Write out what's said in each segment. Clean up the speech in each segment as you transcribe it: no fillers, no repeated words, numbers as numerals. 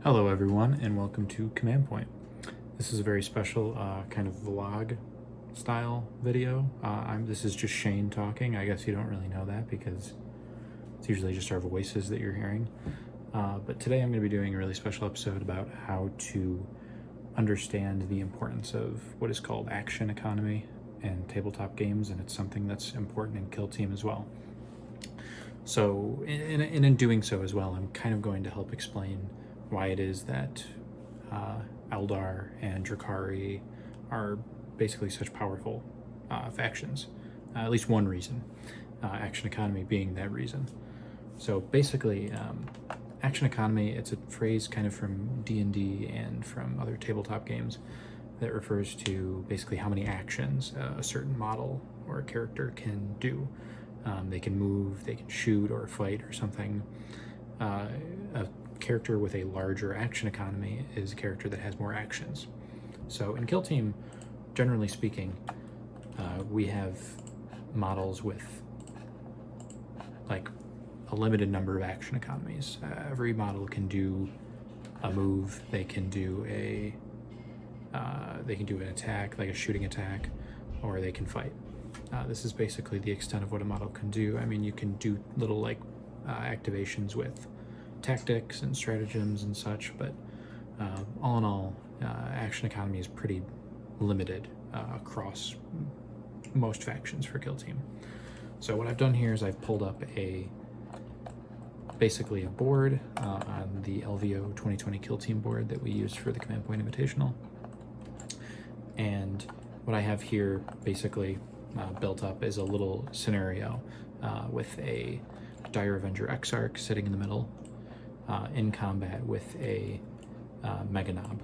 Hello everyone and welcome to Command Point. This is a very special kind of vlog style video. This is just Shane talking. I guess you don't really know that because it's usually just our voices that you're hearing. But today I'm going to be doing a really special episode about how to understand the importance of what is called action economy in tabletop games, and it's something that's important in Kill Team as well. So in doing so as well, I'm kind of going to help explain why it is that Eldar and Drukhari are basically such powerful factions. At least one reason, action economy being that reason. So basically, action economy, it's a phrase kind of from D&D and from other tabletop games that refers to basically how many actions a certain model or a character can do. They can move, they can shoot or fight or something. A character with a larger action economy is a character that has more actions. So in Kill Team, generally speaking, we have models with like a limited number of action economies. Every model can do a move, they can do an attack, like a shooting attack, or they can fight. This is basically the extent of what a model can do. I mean, you can do little like activations with tactics and stratagems and such, but all in all, action economy is pretty limited across most factions for Kill Team. So what I've done here is I've pulled up basically a board on the LVO 2020 Kill Team board that we used for the Command Point Invitational. And what I have here basically built up is a little scenario with a Dire Avenger Exarch sitting in the middle in combat with a Meganob.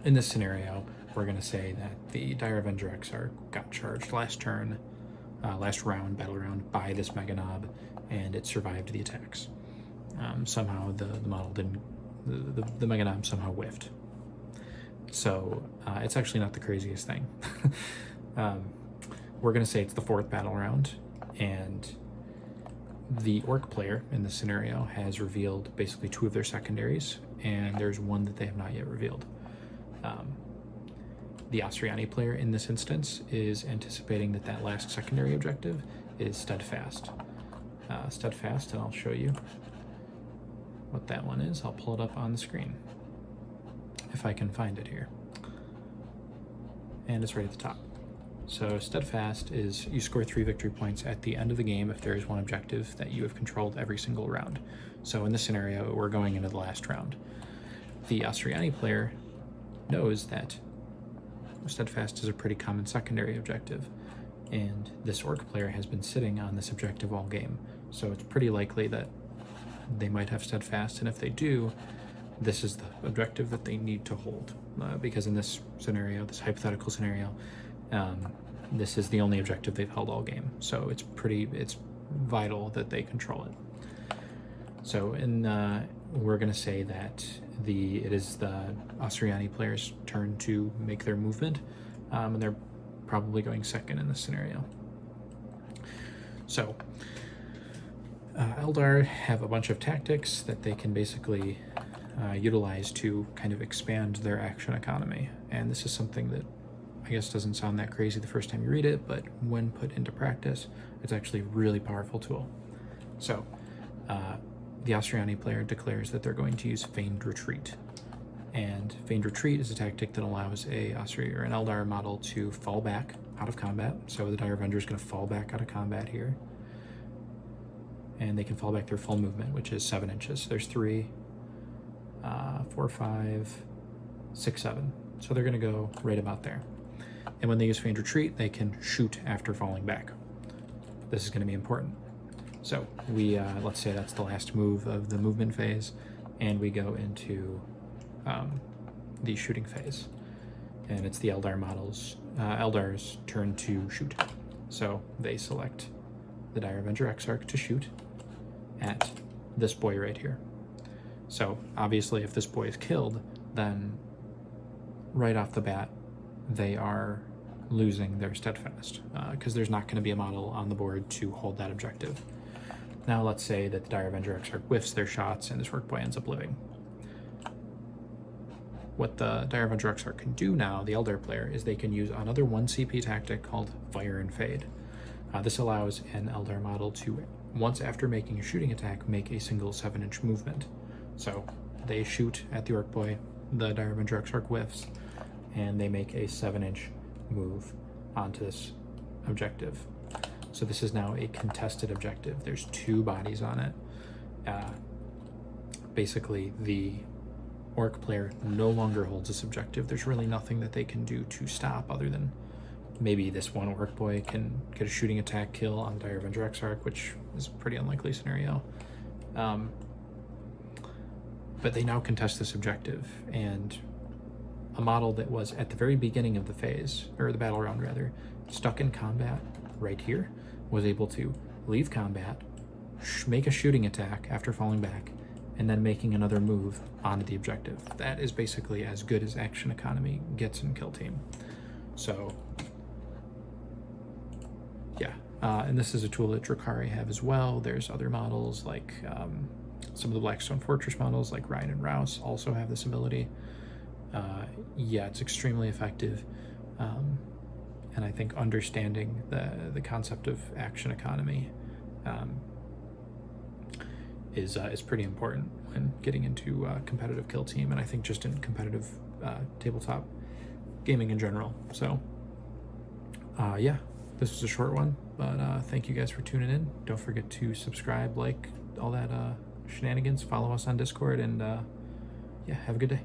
In this scenario, we're going to say that the Dire Avenger Exarch got charged last round, battle round, by this Meganob, and it survived the attacks. Somehow the model didn't, the Meganob somehow whiffed. So it's actually not the craziest thing. We're going to say it's the fourth battle round, and the Orc player in this scenario has revealed basically two of their secondaries, and there's one that they have not yet revealed. The Asuryani player in this instance is anticipating that last secondary objective is Steadfast. Steadfast, and I'll show you what that one is. I'll pull it up on the screen if I can find it here. And it's right at the top. So Steadfast is you score 3 victory points at the end of the game if there is one objective that you have controlled every single round. So in this scenario, we're going into the last round. The Asuryani player knows that Steadfast is a pretty common secondary objective, and this Orc player has been sitting on this objective all game. So it's pretty likely that they might have Steadfast, and if they do, this is the objective that they need to hold, because in this scenario, this hypothetical scenario, this is the only objective they've held all game. So it's vital that they control it. So we're going to say that it is the Asuryani player's turn to make their movement, and they're probably going second in this scenario. So Eldar have a bunch of tactics that they can basically utilize to kind of expand their action economy, and this is something that I guess doesn't sound that crazy the first time you read it, but when put into practice, it's actually a really powerful tool. So the Asuryani player declares that they're going to use Feigned Retreat, and Feigned Retreat is a tactic that allows an Eldar model to fall back out of combat. So the Dire Avenger is going to fall back out of combat here, and they can fall back their full movement, which is 7 inches. So there's 3, 4, 5, 6, 7. So they're going to go right about there. And when they use Feigned Retreat, they can shoot after falling back. This is going to be important. So we let's say that's the last move of the movement phase, and we go into the shooting phase, and it's the Eldar's turn to shoot. So they select the Dire Avenger Exarch to shoot at this boy right here. So obviously, if this boy is killed, then right off the bat, they are losing their Steadfast, because there's not going to be a model on the board to hold that objective. Now let's say that the Dire Avenger Exarch whiffs their shots and this Orc Boy ends up living. What the Dire Avenger Exarch can do now, the Eldar player, is they can use another 1 CP tactic called Fire and Fade. This allows an Eldar model to, once after making a shooting attack, make a single 7-inch movement. So they shoot at the Orc Boy, the Dire Avenger Exarch whiffs, and they make a 7-inch move onto this objective. So this is now a contested objective. There's 2 bodies on it. Basically, the Orc player no longer holds this objective. There's really nothing that they can do to stop other than maybe this one Orc Boy can get a shooting attack kill on Dire Avenger Exarch, which is a pretty unlikely scenario. But they now contest this objective, and a model that was at the very beginning of the phase, or the battle round rather, stuck in combat right here, was able to leave combat, make a shooting attack after falling back, and then making another move onto the objective. That is basically as good as action economy gets in Kill Team. So, yeah. And this is a tool that Drukhari have as well. There's other models like some of the Blackstone Fortress models like Ryan and Rouse also have this ability. Yeah, it's extremely effective. And I think understanding the concept of action economy is pretty important when getting into competitive Kill Team, and I think just in competitive tabletop gaming in general. So yeah, this was a short one, but thank you guys for tuning in. Don't forget to subscribe, like, all that shenanigans, follow us on Discord, and yeah, have a good day.